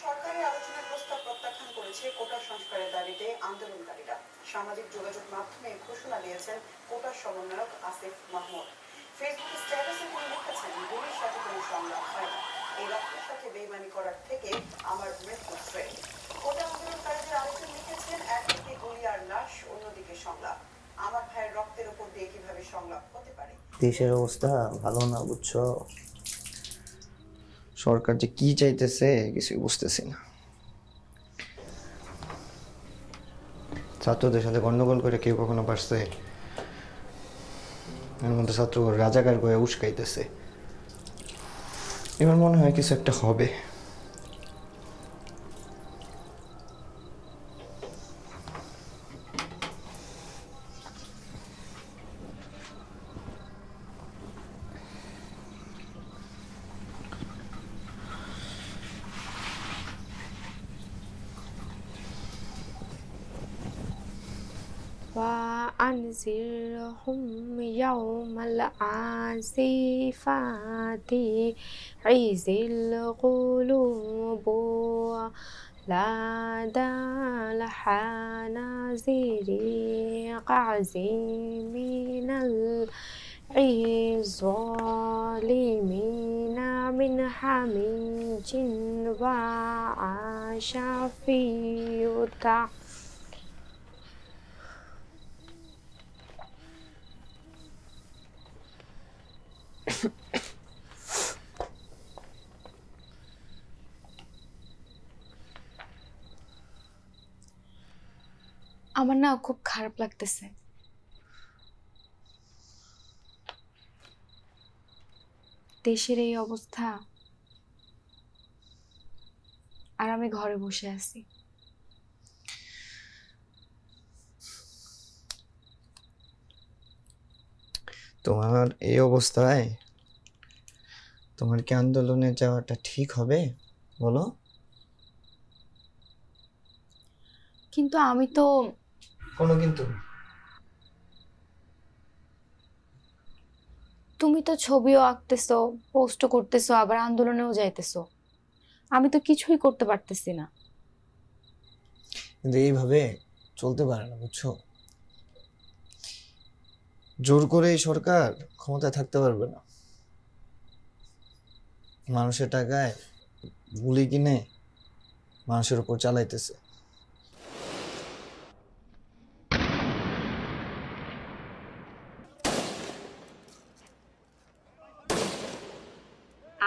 সরকারের আলোচনার প্রস্তাব প্রত্যাখ্যান করেছে কোটা সংস্কারের দাবিতে আন্দোলনকারীরা। সামাজিক যোগাযোগ মাধ্যমে ঘোষণা দিয়েছেন কোটা সমন্বয়ক আসিফ মাহমুদ। ফেসবুকে স্ট্যাটাসে তিনি লিখেছেন, গুলির সাথে কোনো সংলাপ হয় না, এই রক্তের সাথে বেইমানি করার থেকে আমার মৃত্যু শ্রেয়। কোটা আন্দোলনকারীদের আরেকজন লিখেছেন, একদিকে গুলি আর লাশ, অন্যদিকে সংলাপ। আমার ভাইয়ের রক্তের উপর দিয়ে কিভাবে সংলাপ হতে পারে? দেশের অবস্থা ভালো না, বুঝছো? সরকার যে কি চাইতেছে কিছুই বুঝতেছি না। ছাত্রদের সাথে গন্ডগোল করে কেউ কখনো পারছে? এর মধ্যে ছাত্র রাজাকার করে উস্কাইতেছে। এবার মনে হয় কিছু একটা হবে। وأنذرهم يوم الآزفة إذ القلوب لدى الحناجر كظيمين الظالمين من حميم وشفيع. আমার না খুব খারাপ লাগতেছে। দেশের এই অবস্থা, আর আমি ঘরে বসে আছি। তোমার এই অবস্থায় তোমার কি আন্দোলনে যাওয়াটা ঠিক হবে বলো? কিন্তু আমি তো কোনো কিন্তু? তুমি তো ছবিও আঁকতেছো, পোস্টও করতেছো, আবার আন্দোলনেও যাইতেছো। আমি তো কিছুই করতে পারতেছি না। কিন্তু এইভাবে চলতে পারে না, বুঝছো? জোর করে এই সরকার ক্ষমতায় থাকতে পারবে না। মানুষের টাকায় গুলি কিনে মানুষের উপর চালাইতেছে।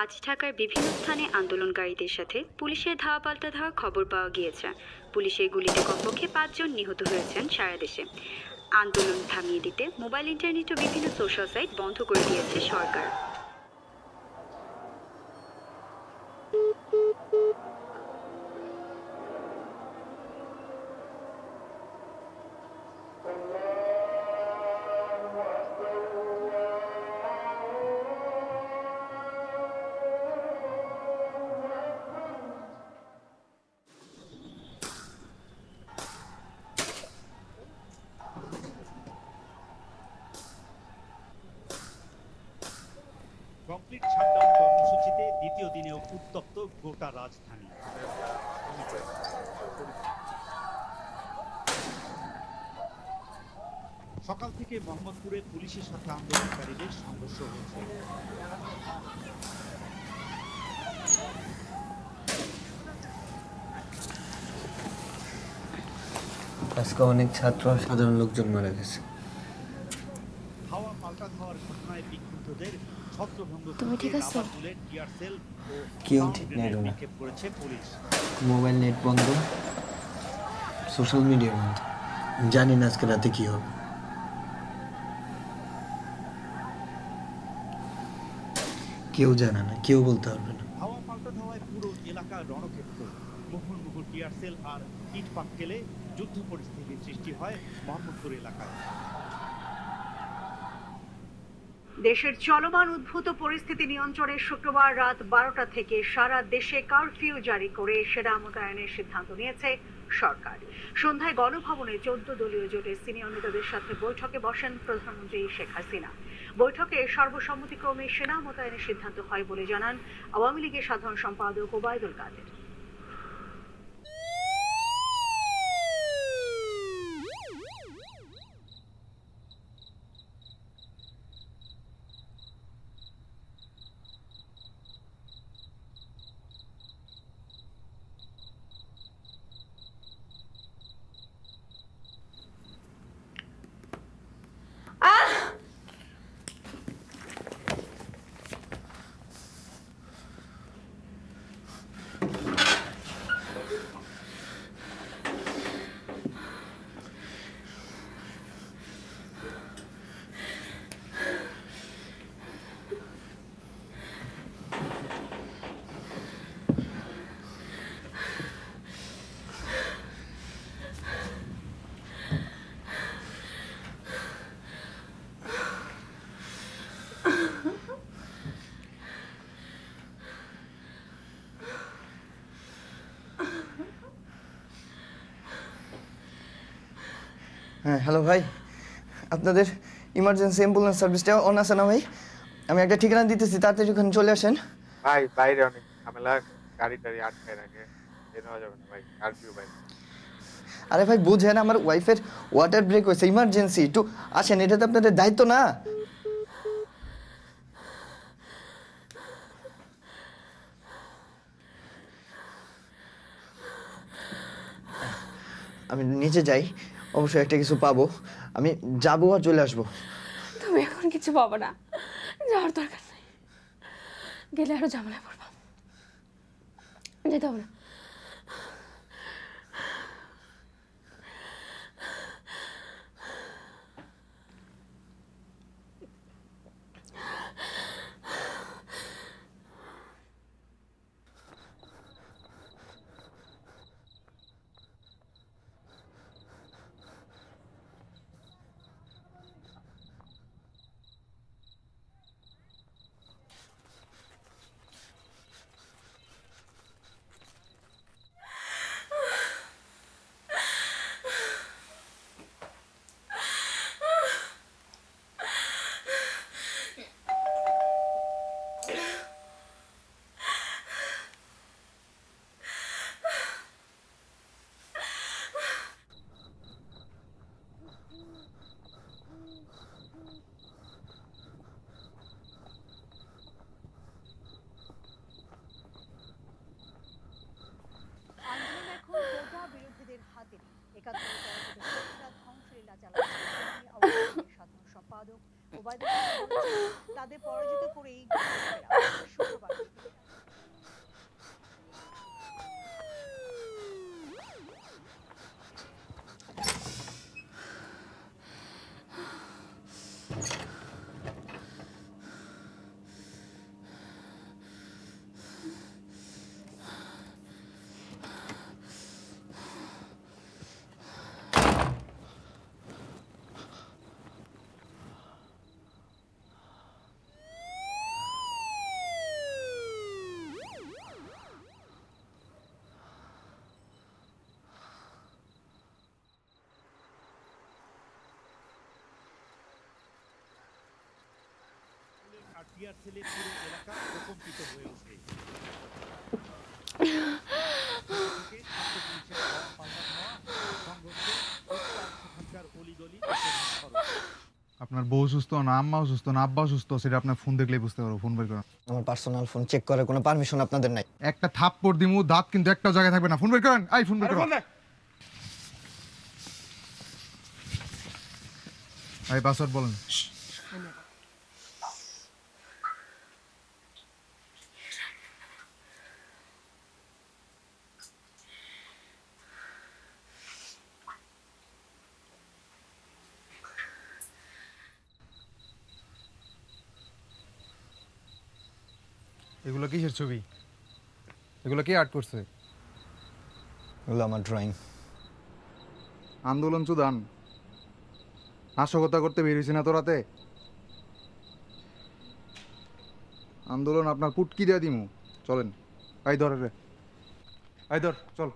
আজ ঢাকার বিভিন্ন স্থানে আন্দোলনকারীদের সাথে পুলিশের ধাওয়া পাল্টা ধাওয়ার খবর পাওয়া গিয়েছে। পুলিশের গুলিতে কমপক্ষে 5 জন নিহত হয়েছেন সারা দেশে। আন্দোলন থামিয়ে দিতে মোবাইল, ইন্টারনেট ও বিভিন্ন সোশ্যাল সাইট বন্ধ করে দিয়েছে সরকার। কমপ্লিট শাটডাউন কর্মসূচিতে দ্বিতীয় দিনেও উত্তপ্ত গোটা রাজধানী। সকাল থেকে মোহাম্মদপুরে পুলিশের সাথে আন্দোলনকারীদের সংঘর্ষ হয়েছে। আজকে অনেক ছাত্র সাধারণ লোকজন মারা গেছে। হাওয়া পাল্টা ধাওয়ার ঘটনায় বিক্ষুব্ধদের ছত্রভঙ্গ তুমি ঠিক আছো? বুলেট, টিয়ার সেল ও কেউ সাউন্ড ঠিক নেই গ্রেনেড রুনা। নিক্ষেপ করেছে পুলিশ। মোবাইল নেট বন্ধ, সোশ্যাল মিডিয়া বন্ধ। জানি না আজকে রাতে কি হবে। কেউ জানে না, কেউ বলতে পারবে না। হাওয়া পাল্টা ধাওয়ায় পুরো এলাকা রণক্ষেত্র। মুহুর্মুহু টিয়ার সেল আর ইট পাটকেলে যুদ্ধ পরিস্থিতির সৃষ্টি হয় মোহাম্মদপুর এলাকায়। দেশের চলমান উদ্ভূত পরিস্থিতি নিয়ন্ত্রণে শুক্রবার রাত 12টা থেকে সারা দেশে কারফিউ জারি করে সেনা মোতায়েনের সিদ্ধান্ত নিয়েছে সরকার। সন্ধ্যায় গণভবনে 14 দলীয় জোটের সিনিয়র নেতাদের সাথে বৈঠকে বসেন প্রধানমন্ত্রী শেখ হাসিনা। বৈঠকে সর্বসম্মতিক্রমে সেনা মোতায়েনের সিদ্ধান্ত হয় বলে জানান আওয়ামী লীগের সাধারণ সম্পাদক ওবায়দুল কাদের। হ্যাঁ হ্যালো ভাই, আপনাদের ইমার্জেন্সি অ্যাম্বুলেন্স সার্ভিসটা অন আছে না ভাই? আমি একটা ঠিকানা দিতেছি, তাড়াতাড়ি ওখানে চলে আসেন। ভাই বাইরে অনেক ঝামেলা, গাড়ি টাড়ি আটকায় রাখে, বের হওয়া যাবে না ভাই, কারফিউ ভাই। আরে ভাই বুঝেন, আমার ওয়াইফের ওয়াটার ব্রেক হয়েছে, ইমার্জেন্সি, একটু আসেন, এটা তো আপনাদের দায়িত্ব না? আমি নিচে যাই, অবশ্যই একটা কিছু পাবো, আমি যাবো আর চলে আসবো। তুমি এখন কিছু পাবো না, যাওয়ার দরকার নেই, গেলে আরো ঝামেলায় পড়বা, যেতে হবে না। আন্দোলন এখন কোটা বিরোধীদের হাতে নেই। ৭১ পরবর্তী শক্তিরা ধ্বংসলীলা চালাচ্ছে। আওয়ামী লীগের সাধারণ সম্পাদক ওবায়দুল কাদের বলেছেন, তাদের পরাজিত করেই শুক্রবার আর টিআরসেলের পুরো এলাকা প্রকম্পিত হয়ে ওঠে। থেকে ছাত্র পুলিশের পাল্টা ধাওয়া, সংঘর্ষে সেখানকার অলিগলি আপনার বউ সুস্থ না, আম্মাও সুস্থ না, আব্বাও সুস্থ, সেটা আপনার ফোন দেখলেই বুঝতে পারবো। ফোন বের করেন। আমার পার্সোনাল ফোন চেক করার কোনো পারমিশন আপনাদের নাই। একটা থাপ্পড় দিমু, দাঁত কিন্তু একটাও জায়গায় থাকবে না। ফোন বের করেন। আই ফোন বের করেন। আই পাসওয়ার্ড বলেন। এগুলো কিসের ছবি? এগুলো কে আর্ট করছে? এগুলো আমার ড্রয়িং। আন্দোলন চুদান, নাশকতা করতে বের হয়েছে না তো রাতে? আন্দোলন আপনার পুটকি দিয়ে দিমু। চলেন, আই ধর রে, আই ধর, চল।